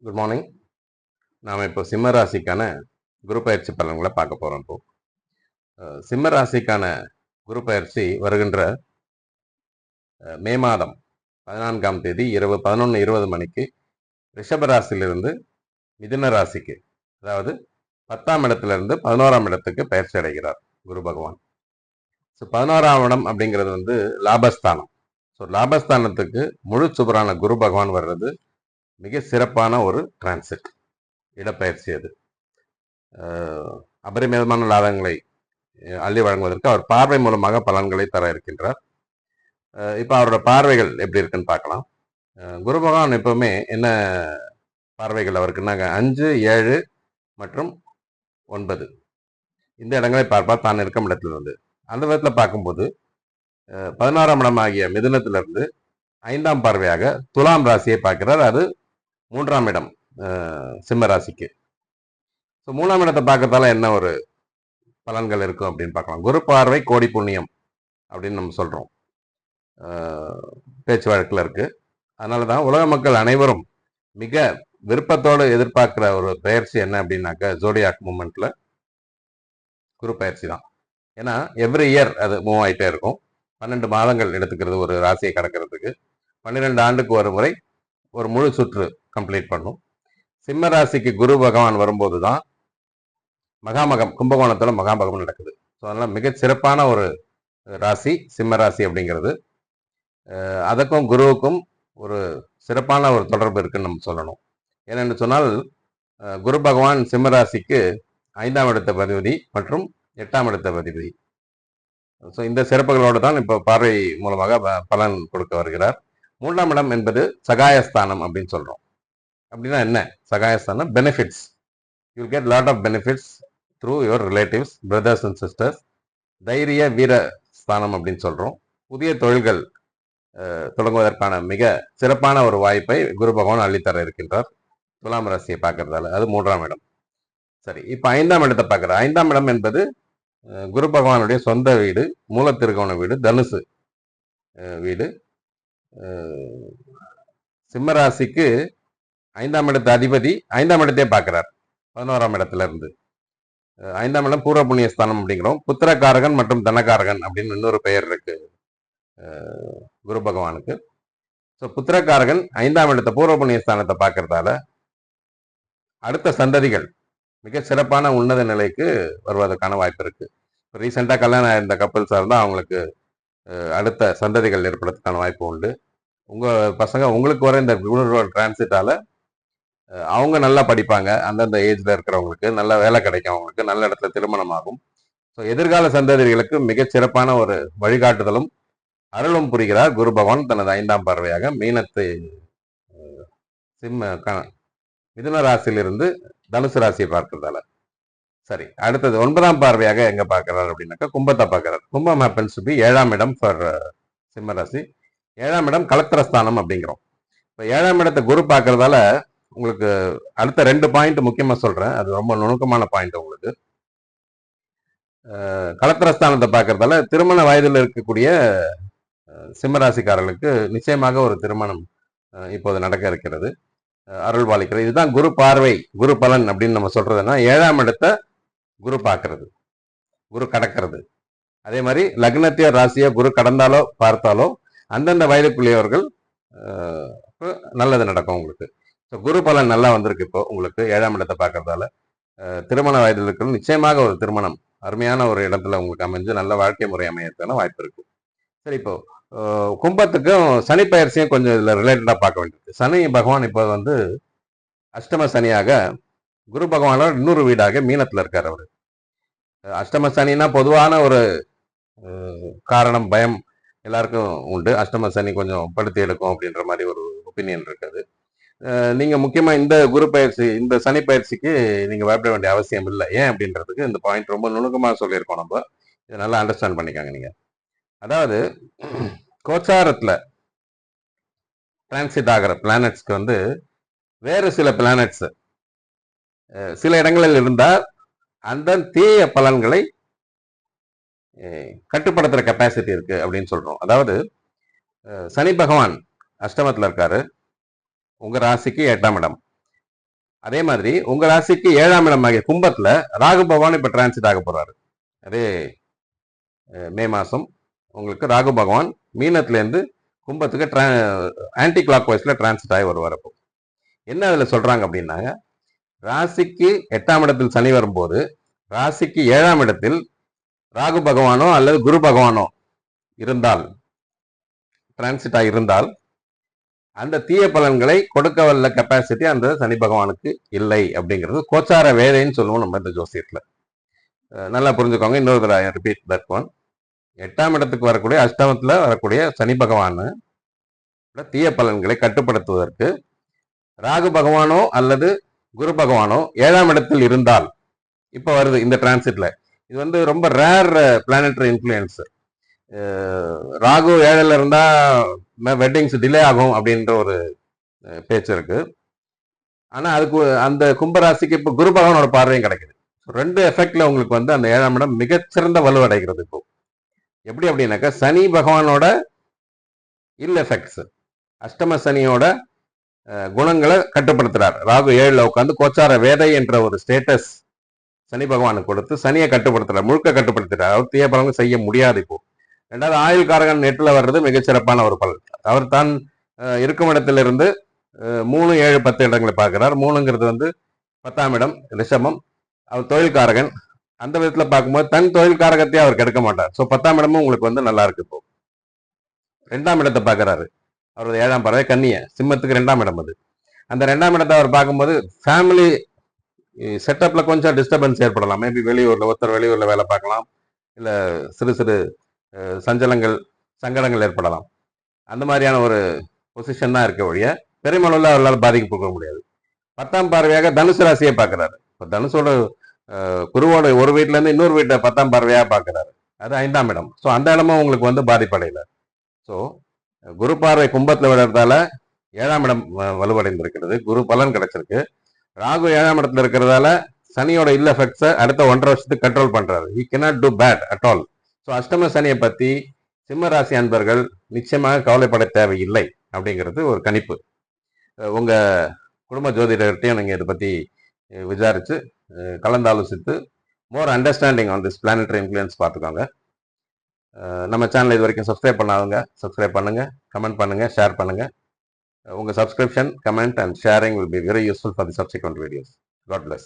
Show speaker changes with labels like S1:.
S1: Good morning. நாம் இப்போ சிம்ம ராசிக்கான குரு பயிற்சி பலன்களை பார்க்க போகிறோம். இப்போ சிம்ம ராசிக்கான குரு பயிற்சி வருகின்ற மே மாதம் 14ஆம் தேதி இரவு 11:20 மணிக்கு ரிஷப ராசியிலிருந்து மிதுன ராசிக்கு, அதாவது 10ஆம் இடத்திலிருந்து 11ஆம் இடத்துக்கு பயிற்சி அடைகிறார் குரு பகவான். ஸோ 11ஆம் இடம் அப்படிங்கிறது வந்து லாபஸ்தானம். ஸோ லாபஸ்தானத்துக்கு முழு சுபரான குரு பகவான் வர்றது மிக சிறப்பான ஒரு டிரான்சிட், இடப்பெயர்ச்சி. அது அபரிமிதமான லாபங்களை அள்ளி வழங்குவதற்கு அவர் பார்வை மூலமாக பலன்களை தர இருக்கின்றார். இப்போ அவரோட பார்வைகள் எப்படி இருக்குன்னு பார்க்கலாம். குரு பகவான் எப்பவுமே என்ன பார்வைகள் அவருக்குன்னாங்க, 5, 7 மற்றும் 9 இந்த இடங்களை பார்ப்பார் தான் இருக்கும் இடத்துல இருந்து. அந்த விதத்தில் பார்க்கும்போது 11ஆம் இடம் ஆகிய மிதுனத்திலிருந்து 5ஆம் பார்வையாக துலாம் ராசியை பார்க்கிறார். அது 3ஆம் இடம் சிம்ம ராசிக்கு. ஸோ 3ஆம் இடத்தை பார்க்கறதால என்ன ஒரு பலன்கள் இருக்கும் அப்படின்னு பார்க்கலாம். குரு பார்வை கோடி புண்ணியம் அப்படின்னு நம்ம சொல்றோம், பேச்சு வழக்கில் இருக்கு. அதனால தான் உலக மக்கள் அனைவரும் மிக விருப்பத்தோடு எதிர்பார்க்கிற ஒரு பயிற்சி என்ன அப்படின்னாக்க, ஜோடியாக் மூமெண்ட்ல குரு பயிற்சி தான். ஏன்னா எவ்ரி இயர் அது மூவ் ஆகிட்டே இருக்கும். 12 மாதங்கள் எடுத்துக்கிறது ஒரு ராசியை கடக்கிறதுக்கு. 12 ஆண்டுக்கு ஒரு முறை ஒரு முழு சுற்று கம்ப்ளீட் பண்ணும். சிம்ம ராசிக்கு குரு பகவான் வரும்போது தான் மகாமகம், கும்பகோணத்துல மகாமகம் நடக்குது. ஸோ அதனால மிக சிறப்பான ஒரு ராசி சிம்ம ராசி அப்படிங்கிறது. அதுக்கும் குருவுக்கும் ஒரு சிறப்பான ஒரு தொடர்பு இருக்குன்னு நம்ம சொல்லணும். ஏனென்று சொன்னால் குரு பகவான் சிம்ம ராசிக்கு 5ஆம் இடத்த அதிபதி மற்றும் 8ஆம் இடத்த அதிபதி. ஸோ இந்த சிறப்புகளோடு தான் இப்போ பார்வை மூலமாக பலன் கொடுக்க வருகிறார். 3ஆம் இடம் என்பது சகாயஸ்தானம் அப்படின்னு சொல்றோம். அப்படின்னா என்ன சகாயஸ்தானம்? Benefits. You get lot of benefits through your relatives, brothers and sisters. தைரிய வீர ஸ்தானம் அப்படின்னு சொல்றோம். புதிய தொழில்கள் தொடங்குவதற்கான மிக சிறப்பான ஒரு வாய்ப்பை குரு பகவான் அள்ளித்தர இருக்கின்றார் துலாம் ராசியை பார்க்கறதால. அது 3ஆம் இடம். சரி, இப்ப 5ஆம் இடத்தை பார்க்கிற 5ஆம் இடம் என்பது குரு பகவானுடைய சொந்த வீடு, மூல திருக்கோண வீடு, தனுசு வீடு. சிம்ம ராசிக்கு 5ஆம் இடத்து அதிபதி 5ஆம் இடத்தையே பார்க்கிறார் 11ஆம் இடத்துல இருந்து. 5ஆம் இடம் பூர்வ புண்ணிய ஸ்தானம் அப்படிங்கிறோம். புத்திரகாரகன் மற்றும் தனகாரகன் அப்படின்னு இன்னொரு பெயர் இருக்கு குரு பகவானுக்கு. ஸோ புத்திரகாரகன் 5ஆம் இடத்தை பூர்வ புண்ணிய ஸ்தானத்தை பார்க்கறதால அடுத்த சந்ததிகள் மிக சிறப்பான உன்னத நிலைக்கு வருவதற்கான வாய்ப்பு இருக்கு. ரீசெண்டா கல்யாணம் ஆயிருந்த கப்பல்ஸா இருந்தா அவங்களுக்கு அடுத்த சந்ததிகள் ஏற்படுறதுக்கான வாய்ப்பு உண்டு. உங்க பசங்க உங்களுக்கு வர இந்த டிரான்சிட்டால அவங்க நல்லா படிப்பாங்க. அந்தந்த ஏஜ்ல இருக்கிறவங்களுக்கு நல்ல வேலை கிடைக்கும், அவங்களுக்கு நல்ல இடத்துல திருமணம் ஆகும். ஸோ எதிர்கால சந்ததிகளுக்கு மிகச் சிறப்பான ஒரு வழிகாட்டுதலும் அருளும் புரிகிறார் குரு பகவான் தனது 5ஆம் பார்வையாக மீனத்தை மிதுன ராசியிலிருந்து தனுசு ராசியை பார்க்கிறதால. சரி, அடுத்தது 9ஆம் பார்வையாக எங்க பார்க்கிறார் அப்படின்னாக்கா கும்பத்தை பார்க்கிறார். கும்பம் ஹேப்பன்ஸ் டு பி 7ஆம் இடம் ஃபார் சிம்ம ராசி. 7ஆம் இடம் கலத்திரஸ்தானம் அப்படிங்கிறோம். இப்போ 7ஆம் இடத்தை குரு பார்க்கறதால உங்களுக்கு அடுத்த 2 பாயிண்ட் முக்கியமா சொல்றேன். அது ரொம்ப நுணுக்கமான பாயிண்ட் உங்களுக்கு. கலத்திரஸ்தானத்தை பார்க்கறதால திருமண வயதில் இருக்கக்கூடிய சிம்மராசிக்காரர்களுக்கு நிச்சயமாக ஒரு திருமணம் இப்போது நடக்க இருக்கிறது, அருள் பாலிக்கிறது. இதுதான் குரு பார்வை, குரு பலன் அப்படின்னு நம்ம சொல்றதுன்னா 7ஆம் இடத்தை குரு பார்க்கறது, குரு கடக்கிறது. அதே மாதிரி லக்னத்தையோ ராசியோ குரு கடந்தாலோ பார்த்தாலோ அந்தந்த வயதுக்குள்ளேயவர்கள் நல்லது நடக்கும் உங்களுக்கு. ஸோ குரு பலன் நல்லா வந்திருக்கு இப்போ உங்களுக்கு 7ஆம் இடத்தை பார்க்கறதால. திருமண வயதில் இருக்கிற நிச்சயமாக ஒரு திருமணம் அருமையான ஒரு இடத்துல உங்களுக்கு அமைஞ்சு நல்ல வாழ்க்கை முறை அமையறதுக்கான வாய்ப்பு இருக்கு. சரி, இப்போ கும்பத்துக்கும் சனி பயிற்சியும் கொஞ்சம் இதுல ரிலேட்டடா பார்க்க வேண்டியிருக்கு. சனி பகவான் இப்போ வந்து அஷ்டம சனியாக குரு பகவானோட இன்னொரு வீடாக மீனத்துல இருக்காரு அவரு. அஷ்டம சனின்னா பொதுவான ஒரு காரணம், பயம் எல்லாருக்கும் உண்டு. அஷ்டம சனி கொஞ்சம் படுத்தி எடுக்கும் அப்படின்ற மாதிரி ஒரு ஒப்பீனியன் இருக்குது. நீங்க முக்கியமா இந்த குரு பயிற்சி, இந்த சனி பயிற்சிக்கு நீங்க பயப்பட வேண்டிய அவசியம் இல்லை. ஏன் அப்படின்றதுக்கு இந்த பாயிண்ட் ரொம்ப நுணுக்கமாக சொல்லியிருக்கோம். நம்ம இதை நல்லா அண்டர்ஸ்டாண்ட் பண்ணிக்காங்க நீங்க. அதாவது கோச்சாரத்துல டிரான்சிட் ஆகிற பிளானட்ஸ்க்கு வந்து வேறு சில பிளானட்ஸ் சில இடங்களில் இருந்தால் அந்த தீய பலன்களை கட்டுப்படுத்துற கெப்பாசிட்டி இருக்கு அப்படின்னு சொல்றோம். அதாவது சனி பகவான் அஷ்டமத்துல இருக்காரு, உங்க ராசிக்கு 8ஆம் இடம். அதே மாதிரி உங்க ராசிக்கு 7ஆம் இடமாகிய கும்பத்துல ராகு பகவான் இப்ப டிரான்சிட் ஆக போறாரு. அதே மே மாசம் உங்களுக்கு ராகு பகவான் மீனத்துல இருந்து கும்பத்துக்கு ஆன்டி கிளாக் வைஸ்ல டிரான்சிட் ஆகி வருவார். அப்போ என்ன அதுல சொல்றாங்க அப்படின்னா, ராசிக்கு 8ஆம் இடத்தில் சனி வரும்போது ராசிக்கு 7ஆம் இடத்தில் ராகு பகவானோ அல்லது குரு பகவானோ இருந்தால், டிரான்சிட் ஆகியிருந்தால், அந்த தீய பலன்களை கொடுக்க வல்ல கெப்பாசிட்டி அந்த சனி பகவானுக்கு இல்லை அப்படிங்கிறது கோச்சார வேதைன்னு சொல்லுவோம் நம்ம இந்த ஜோசியத்துல. நல்லா புரிஞ்சுக்கோங்க. இன்னொரு தடவை ரிப்பீட் தட் ஒன். 8ஆம் இடத்துக்கு வரக்கூடிய அஷ்டமத்துல வரக்கூடிய சனி பகவான் தீய பலன்களை கட்டுப்படுத்துவதற்கு ராகு பகவானோ அல்லது குரு பகவானோ 7ஆம் இடத்தில் இருந்தால், இப்ப வருது இந்த டிரான்சிட்ல. இது வந்து ரொம்ப ரேர் பிளானட்டரி இன்ஃபுளுயன்ஸ். ராகு 7ல இருந்தா வெட்டிங்ஸ் டிலே ஆகும் அப்படின்ற ஒரு பேச்சு இருக்கு. ஆனா அதுக்கு அந்த கும்பராசிக்கு இப்ப குரு பகவானோட பார்வையும் கிடைக்குது. 2 எஃபெக்ட்ல உங்களுக்கு வந்து அந்த 7ஆம் இடம் மிகச்சிறந்த வலுவடைகிறது. இப்போ எப்படி அப்படின்னாக்கா, சனி பகவானோட இல் எஃபெக்ட்ஸ், அஷ்டம சனியோட குணங்களை கட்டுப்படுத்துறார். ராகு 7ல உட்காந்து கோச்சார வேதை என்ற ஒரு ஸ்டேட்டஸ் சனி பகவானுக்கு கொடுத்து சனியை கட்டுப்படுத்துறார், முழுக்க கட்டுப்படுத்துறார். அவர் தீய பலன்கள் செய்ய முடியாது. இப்போ 2வது ஆயுள் காரகன் 8ல வர்றது மிகச்சிறப்பான ஒரு பலன். அவர் தான் இருக்கும் இடத்திலிருந்து 3, 7, 10 இடங்களை பார்க்கிறார். 3ங்கிறது வந்து 10ஆம் இடம் ரிஷபம். அவர் தொழில் காரகன். அந்த விதத்துல பார்க்கும்போது தன் தொழில் காரகத்தையே அவர் கெடுக்க மாட்டார். ஸோ 10ஆம் இடமும் உங்களுக்கு வந்து நல்லா இருக்கு. இப்போ 2ஆம் இடத்தை பார்க்கிறாரு. அவரது 7ஆம் பார்வை கன்னிய, சிம்மத்துக்கு 2ஆம் இடம் அது. அந்த 2ஆம் இடத்தை அவர் பார்க்கும்போது ஃபேமிலி செட்டப்ல கொஞ்சம் டிஸ்டர்பன்ஸ் ஏற்படலாம். மேபி ஒருத்தர் வெளியூர்ல வேலை பார்க்கலாம், இல்ல சிறு சிறு சஞ்சலங்கள் சங்கடங்கள் ஏற்படலாம். அந்த மாதிரியான ஒரு பொசிஷன் தான் இருக்க ஒழிய பெருமளவில் அவர்களால் பாதிக்கப்பட முடியாது. 10ஆம் பார்வையாக தனுசு ராசியை பார்க்கிறாரு. இப்போ தனுசோட குருவோட ஒரு வீட்டுல இருந்து இன்னொரு வீட்டை 10ஆம் பார்வையாக பார்க்கிறாரு. அது 5ஆம் இடம். ஸோ அந்த இடமும் உங்களுக்கு வந்து பாதிப்படையல. ஸோ குரு பார்வை கும்பத்துல விடுறதால 7ஆம் இடம் வலுவடைந்திருக்கிறது, குரு பலன் கிடைச்சிருக்கு. ராகு 7ஆம் இடத்துல இருக்கிறதால சனியோட இல் எஃபெக்ட்ஸை அடுத்த 1.5 வருஷத்துக்கு கண்ட்ரோல் பண்றாரு. He cannot do bad at all. So அஷ்டம சனியை பத்தி சிம்ம ராசி அன்பர்கள் நிச்சயமாக கவலைப்பட தேவையில்லை அப்படிங்கிறது ஒரு கணிப்பு. உங்க குடும்ப ஜோதிடர்கிட்டையும் நீங்க இதை பத்தி விசாரிச்சு கலந்தாலோசித்து மோர் understanding on this planetary influence பார்த்துக்கோங்க. நம்ம சேனல் இது வரைக்கும் சப்ஸ்கிரைப் பண்ணாதவங்க சப்ஸ்கிரைப் பண்ணுங்க, கமெண்ட் பண்ணுங்க, ஷேர் பண்ணுங்க. உங்க subscription, comment and sharing will be very useful for the subsequent videos. God bless.